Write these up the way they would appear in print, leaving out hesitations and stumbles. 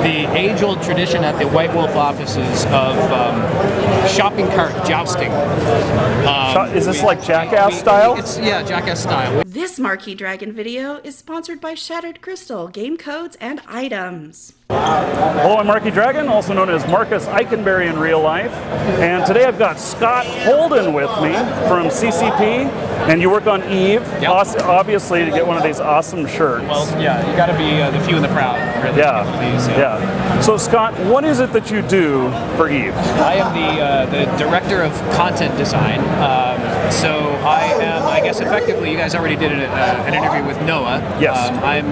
the age-old tradition at the White Wolf offices of shopping cart jousting. Is this like Jackass style? Yeah, Jackass style. This Marquee Dragon video is sponsored by Shattered Crystal, game codes and items. Hello, I'm Marquee Dragon, also known as Marcus Eikenberry in real life. And today I've got Scott Holden with me from CCP, and you work on EVE, Yep. Obviously, to get one of these awesome shirts. Well, yeah, you got to be the few and the proud, really. Yeah. To get these, Yeah. So Scott, what is it that you do for EVE? I am the director of content design. So I am, I guess, effectively, you guys already did an interview with Noah. Yes. I'm,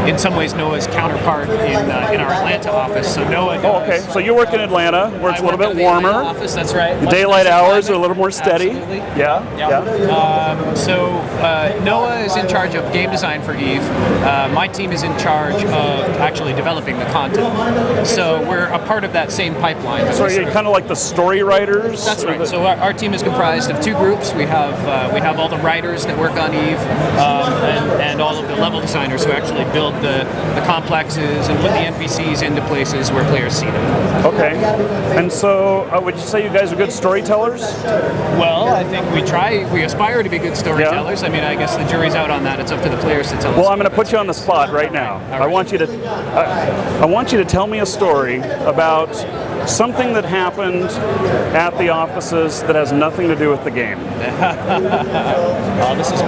in some ways, Noah's counterpart in our Atlanta office. So Noah does, Oh, okay. So you work in Atlanta, where it's a little bit in the Atlanta warmer. office, that's right. The Much daylight nicer hours are a climate. little more steady. Absolutely. Yeah. So Noah is in charge of game design for EVE. My team is in charge of actually developing the content. So we're a part of that same pipeline. So you're kind of like the story writers? That's right. So our team is comprised of two groups. We have all the writers that work on EVE, and all of the level designers who actually build the complexes and put the NPCs into places where players see them. Okay. And so would you say you guys are good storytellers? Well, I think we aspire to be good storytellers. I mean, I guess the jury's out on that. It's up to the players to tell us. Well, I'm going to put you on the spot right now. I want you to tell me a story about something that happened at the offices that has nothing to do with the game. Oh, this is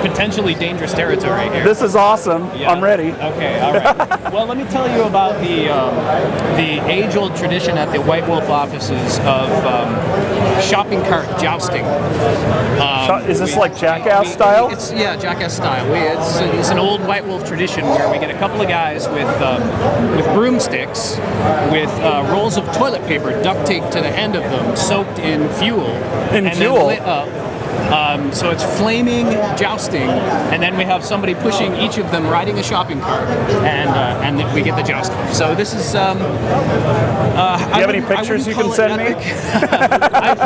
potentially dangerous territory here. This is awesome. Yeah. I'm ready. Okay, all right. Well, let me tell you about the age-old tradition at the White Wolf offices of shopping cart jousting. Is this like Jackass style? It's Jackass style. It's an old White Wolf tradition where we get a couple of guys with broomsticks, with rolls of toilet paper duct taped to the end of them, soaked in fuel, and fuel? then lit up. So it's flaming jousting, and then we have somebody pushing each of them riding a shopping cart, and then we get the joust off. So this is. Do you have any pictures you can send me?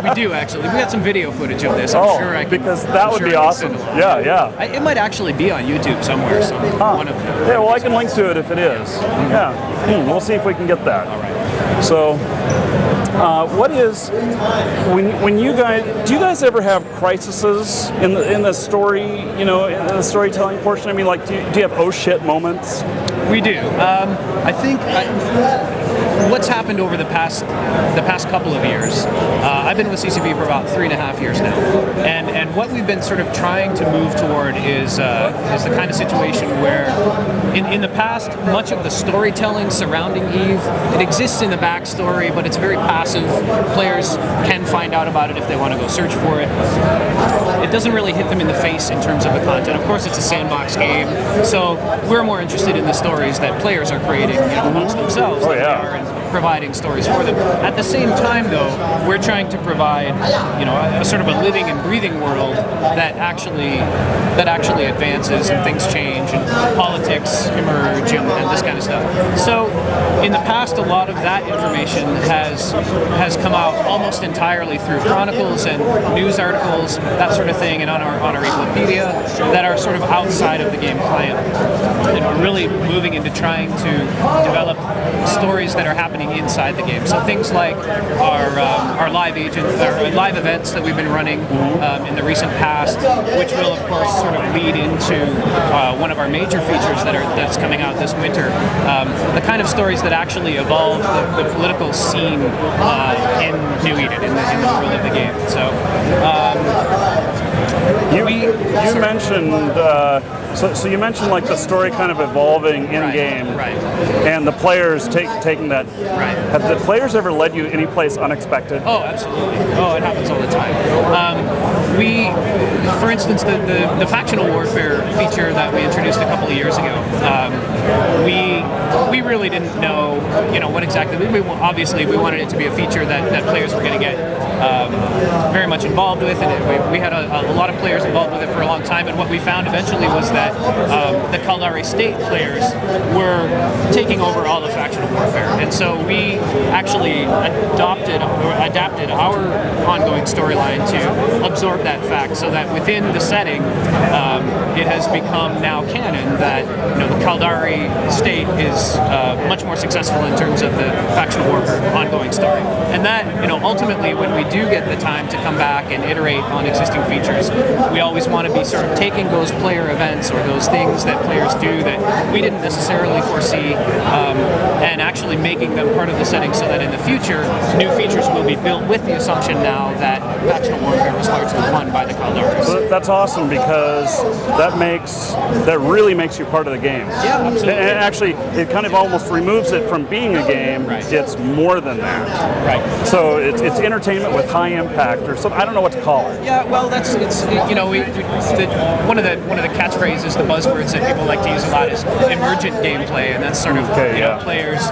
We do actually. We got some video footage of this. I'm sure I can. Because that would be awesome. Yeah. It might actually be on YouTube somewhere. One of them. Yeah, well, I can link to it if it is. Yeah. We'll see if we can get that. All right. So, what is when you guys do you guys ever have crises in the story? In the storytelling portion. I mean, like, do you have oh shit moments? We do. I think what's happened over the past couple of years. I've been with CCP for about 3.5 years now, and what we've been sort of trying to move toward is the kind of situation where, in the past, much of the storytelling surrounding EVE, it exists in the backstory, but it's very passive. Players can find out about it if they want to go search for it. It doesn't really hit them in the face in terms of the content. Of course, it's a sandbox game, so we're more interested in the stories that players are creating amongst themselves than they are in providing stories for them. At the same time, though, we're trying to provide, a sort of a living and breathing world that actually advances and things change and politics emerge and this kind of stuff. So, in the past, a lot of that information has come out almost entirely through chronicles and news articles, that sort of thing, and on our Wikipedia that are sort of outside of the game client. And we're really moving into trying to develop stories that are happening inside the game. So things like our live events that we've been running in the recent past, which will of course sort of lead into one of our major features that's coming out this winter. The kind of stories that actually evolve the political scene in New Eden, in the world of the game. So you mentioned. So you mentioned like the story kind of evolving in game, right? And the players taking that. Right. Have the players ever led you any place unexpected? Oh, absolutely. Oh, it happens all the time. For instance, the factional warfare feature that we introduced a couple of years ago, we really didn't know, what exactly. Obviously, we wanted it to be a feature that players were going to get very much involved with, and we had a lot of players involved with it for a long time. And what we found eventually was that the Caldari State players were taking over all the factional warfare, and so we actually adapted our ongoing storyline to absorb that fact, so that within the setting, it has become now canon that the Caldari primary state is much more successful in terms of the factional warfare ongoing story. And that, ultimately, when we do get the time to come back and iterate on existing features, we always want to be sort of taking those player events or those things that players do that we didn't necessarily foresee, and actually making them part of the setting so that in the future, new features will be built with the assumption now that factional warfare was largely won by the Caldari. So that's awesome, because that really makes you part of the game. Yeah, absolutely. And actually, it kind of almost removes it from being a game. Right. It's more than that. Right. So it's entertainment with high impact, or something. I don't know what to call it. Yeah, well, one of the catchphrases, the buzzwords that people like to use a lot is emergent gameplay, and that's sort of players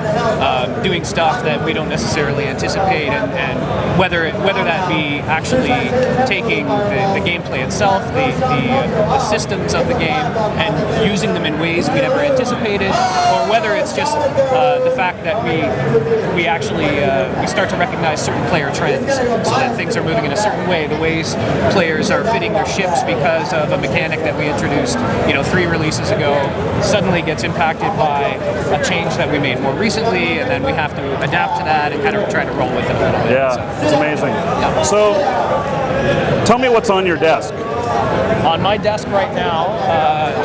doing stuff that we don't necessarily anticipate, and whether that be actually taking the gameplay itself, the systems of the game, and using them in ways we never anticipated, or whether it's just the fact that we actually we start to recognize certain player trends, so that things are moving in a certain way. The ways players are fitting their ships because of a mechanic that we introduced, 3 releases ago, suddenly gets impacted by a change that we made more recently, and then we have to adapt to that and kind of try to roll with it a little bit. Yeah, so. It's amazing. Yeah. So, tell me what's on your desk. On my desk right now,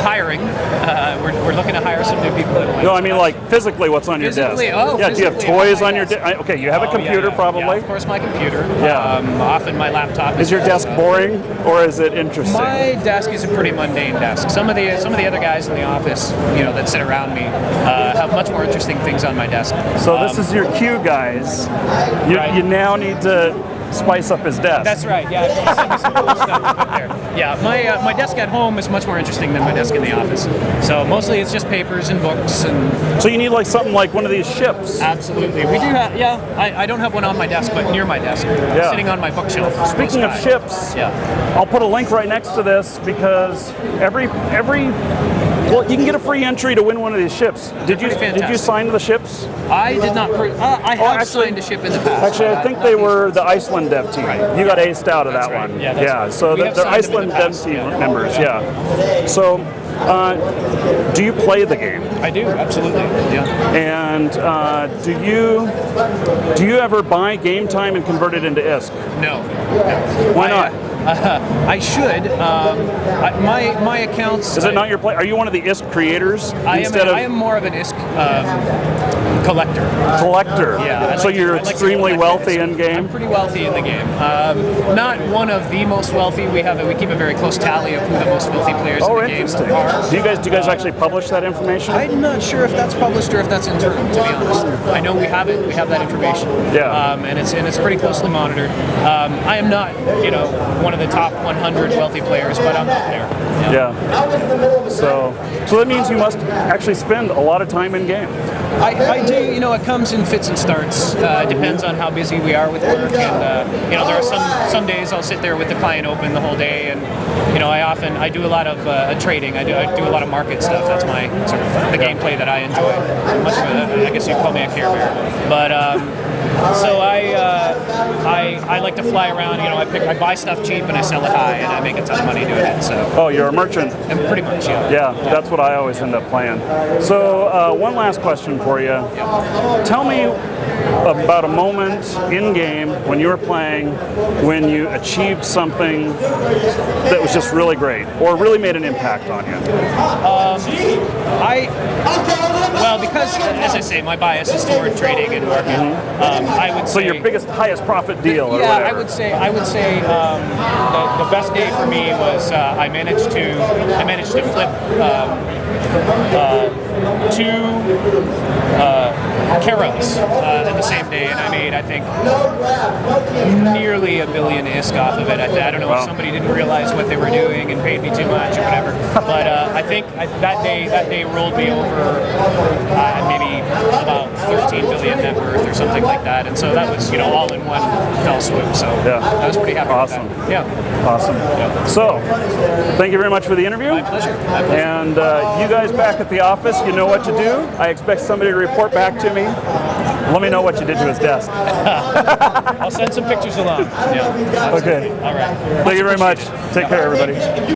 hiring. We're looking to hire some new people. No, I mean like physically, what's on your desk? Oh, yeah. Do you have toys on your desk? Okay, you have a computer probably. Yeah, of course, my computer. Yeah. Often my laptop. Is your desk boring or is it interesting? My desk is a pretty mundane desk. Some of the other guys in the office, that sit around me, have much more interesting things on my desk. So this is your cue, guys. You now need to spice up his desk. That's right. Yeah, send me some cool stuff up there. Yeah, my desk at home is much more interesting than my desk in the office. So mostly it's just papers and books and. So you need like something like one of these ships. Absolutely, we do have. Yeah, I don't have one on my desk, but near my desk, sitting on my bookshelf. Speaking of ships, I'll put a link right next to this, because well, you can get a free entry to win one of these ships. Did you sign the ships? I did not. I have signed a ship in the past. Actually, I think they were the Iceland dev team. Right. You got aced out of That's that right. one. Yeah, right. So they're Iceland dev team members. Yeah. So, do you play the game? I do, absolutely. Yeah. And do you ever buy game time and convert it into ISK? No. Why not? I should. My accounts. Is it not your play? Are you one of the ISK creators? I am more of an ISK collector. Collector. Yeah. So you're extremely wealthy in game. I'm pretty wealthy in the game. Not one of the most wealthy. We keep a very close tally of who the most wealthy players in the game are. Do you guys actually publish that information? I'm not sure if that's published or if that's internal, to be honest. I know we have it. We have that information. Yeah. And it's pretty closely monitored. I am not, one of the top 100 wealthy players, but I'm up there. Yeah. So that means you must actually spend a lot of time in game. I do. It comes in fits and starts. It depends on how busy we are with work, and there are some days I'll sit there with the client open the whole day, and I do a lot of trading. I do a lot of market stuff. That's my sort of the gameplay that I enjoy. Much of I guess you'd call me a Care Bear, but. So I like to fly around. I buy stuff cheap and I sell it high, and I make a ton of money doing it. So. Oh, you're a merchant. And pretty much, yeah. Yeah, that's what I always end up playing. So one last question for you. Yeah. Tell me about a moment in game when you were playing when you achieved something that was just really great or really made an impact on you. Because as I say, my bias is toward trading and market. I would say. So your highest profit deal, or yeah, whatever. I would say the best day for me was I managed to flip two Caros in the same day, and I made, I think, nearly $1 billion ISK off of it. I don't know if somebody didn't realize what they were doing and paid me too much or whatever, but I think that day rolled me over maybe about 13 billion net worth or something like that, and so that was all in one fell swoop. So I was pretty happy. Awesome. With that. Yeah. Awesome. Yeah. So, thank you very much for the interview. My pleasure. And you guys back at the office, you know what to do. I expect somebody to report back to me. Let me know what you did to his desk. I'll send some pictures along. Yeah. Okay. All right. Thank you very much. Take care, everybody.